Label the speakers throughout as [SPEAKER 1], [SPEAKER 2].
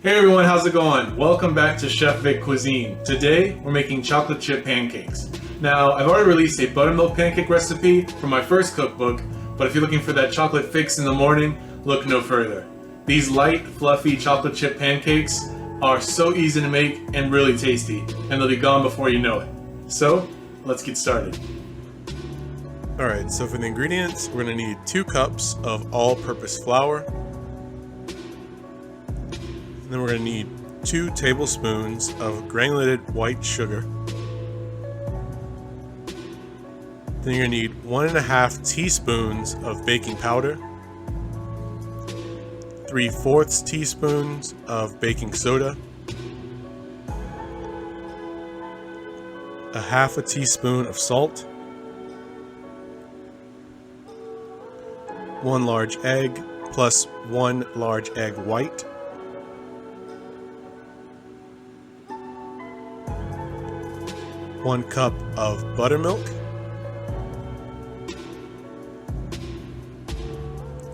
[SPEAKER 1] Hey everyone, how's it going? Welcome back to Chef Vic Cuisine. Today, we're making chocolate chip pancakes. Now, I've already released a buttermilk pancake recipe from my first cookbook, but if you're looking for that chocolate fix in the morning, look no further. These light, fluffy chocolate chip pancakes are so easy to make and really tasty, and they'll be gone before you know it. So, let's get started. Alright, so for the ingredients, we're going to need 2 cups of all-purpose flour. And then we're going to need 2 tablespoons of granulated white sugar. Then you're going to need 1.5 teaspoons of baking powder, 3/4 teaspoons of baking soda, 1/2 teaspoon of salt, 1 large egg plus 1 large egg white, 1 cup of buttermilk,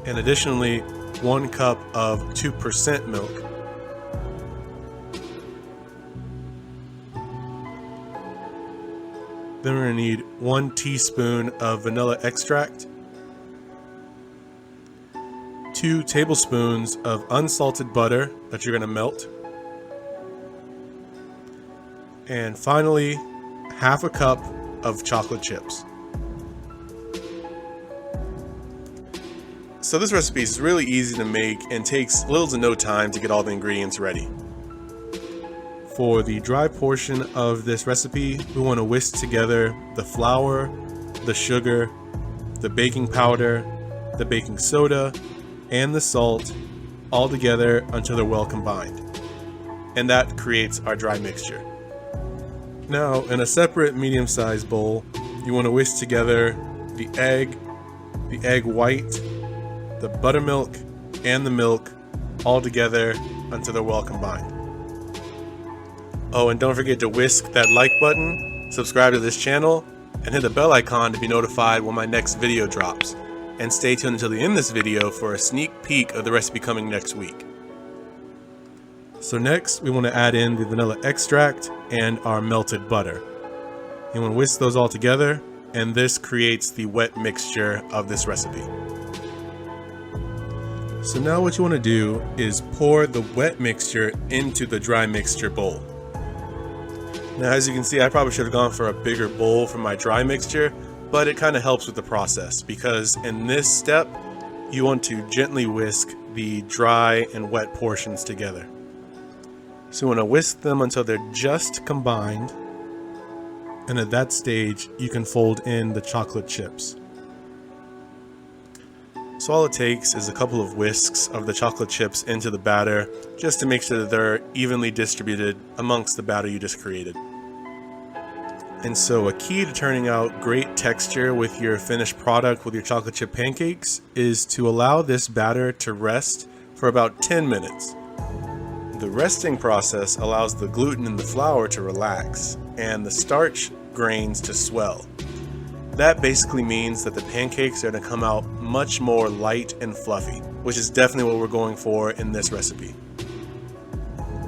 [SPEAKER 1] and additionally 1 cup of 2% milk. Then we're going to need 1 teaspoon of vanilla extract, 2 tablespoons of unsalted butter that you're going to melt, and finally 1/2 cup of chocolate chips. So this recipe is really easy to make and takes little to no time to get all the ingredients ready. For the dry portion of this recipe, we want to whisk together the flour, the sugar, the baking powder, the baking soda, and the salt all together until they're well combined. And that creates our dry mixture. Now, in a separate medium-sized bowl, you want to whisk together the egg white, the buttermilk, and the milk all together until they're well combined. Oh, and don't forget to whisk that like button, subscribe to this channel, and hit the bell icon to be notified when my next video drops. And stay tuned until the end of this video for a sneak peek of the recipe coming next week. So next, we want to add in the vanilla extract and our melted butter. You want to whisk those all together, and this creates the wet mixture of this recipe. So now what you want to do is pour the wet mixture into the dry mixture bowl. Now as you can see, I probably should have gone for a bigger bowl for my dry mixture, but it kind of helps with the process because in this step, you want to gently whisk the dry and wet portions together. So you want to whisk them until they're just combined, and at that stage you can fold in the chocolate chips. So all it takes is a couple of whisks of the chocolate chips into the batter just to make sure that they're evenly distributed amongst the batter you just created. And so a key to turning out great texture with your finished product with your chocolate chip pancakes is to allow this batter to rest for about 10 minutes. The resting process allows the gluten in the flour to relax and the starch grains to swell. That basically means that the pancakes are going to come out much more light and fluffy, which is definitely what we're going for in this recipe.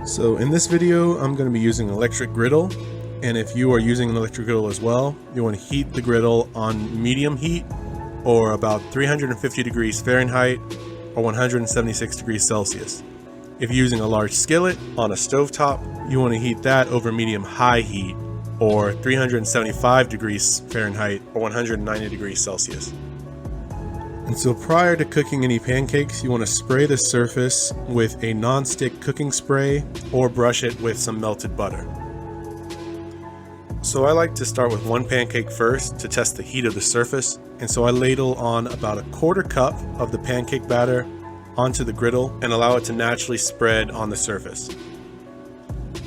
[SPEAKER 1] So in this video, I'm going to be using an electric griddle, and if you are using an electric griddle as well, you want to heat the griddle on medium heat or about 350 degrees Fahrenheit or 176 degrees Celsius. If you're using a large skillet on a stovetop, you want to heat that over medium-high heat or 375 degrees Fahrenheit or 190 degrees Celsius. And so prior to cooking any pancakes, you want to spray the surface with a non-stick cooking spray or brush it with some melted butter. So I like to start with 1 pancake first to test the heat of the surface, and so I ladle on about 1/4 cup of the pancake batter onto the griddle and allow it to naturally spread on the surface.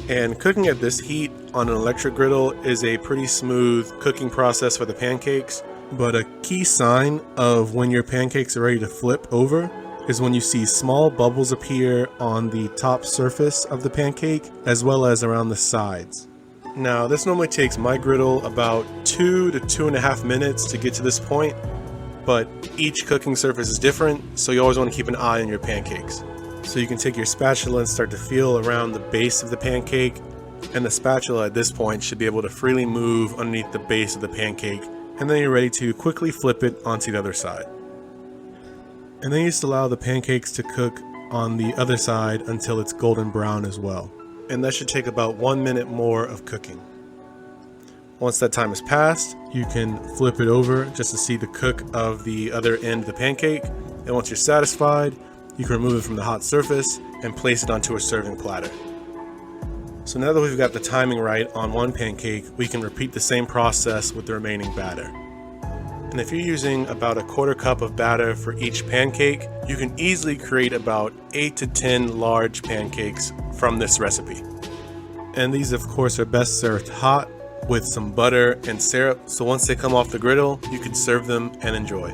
[SPEAKER 1] And cooking at this heat on an electric griddle is a pretty smooth cooking process for the pancakes, but a key sign of when your pancakes are ready to flip over is when you see small bubbles appear on the top surface of the pancake as well as around the sides. Now this normally takes my griddle about 2 to 2.5 minutes to get to this point, but each cooking surface is different, so you always want to keep an eye on your pancakes. So you can take your spatula and start to feel around the base of the pancake, and the spatula at this point should be able to freely move underneath the base of the pancake, and then you're ready to quickly flip it onto the other side. And then you just allow the pancakes to cook on the other side until it's golden brown as well. And that should take about 1 minute more of cooking. Once that time has passed, you can flip it over just to see the cook of the other end of the pancake. And once you're satisfied, you can remove it from the hot surface and place it onto a serving platter. So now that we've got the timing right on one pancake, we can repeat the same process with the remaining batter. And if you're using about 1/4 cup of batter for each pancake, you can easily create about 8 to 10 large pancakes from this recipe. And these of course are best served hot with some butter and syrup, so once they come off the griddle, you can serve them and enjoy.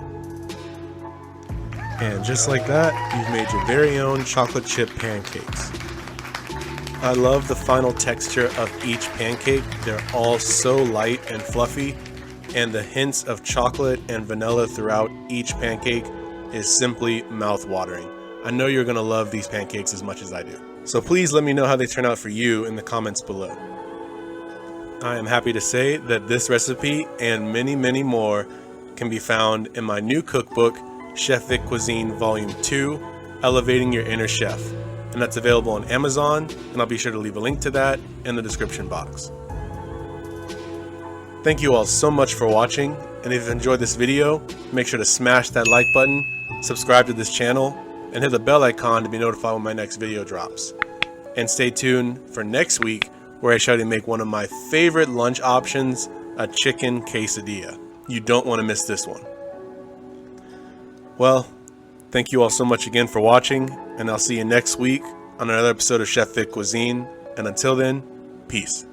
[SPEAKER 1] And just like that, you've made your very own chocolate chip pancakes. I love the final texture of each pancake. They're all so light and fluffy, and the hints of chocolate and vanilla throughout each pancake is simply mouth-watering. I know you're gonna love these pancakes as much as I do. So please let me know how they turn out for you in the comments below. I am happy to say that this recipe and many, many more can be found in my new cookbook, Chef Vic Cuisine Volume 2, Elevating Your Inner Chef. And that's available on Amazon, and I'll be sure to leave a link to that in the description box. Thank you all so much for watching, and if you've enjoyed this video, make sure to smash that like button, subscribe to this channel, and hit the bell icon to be notified when my next video drops. And stay tuned for next week, where I show you to make one of my favorite lunch options, a chicken quesadilla. You don't want to miss this one. Well, thank you all so much again for watching, and I'll see you next week on another episode of Chef Vic Cuisine. And until then, peace.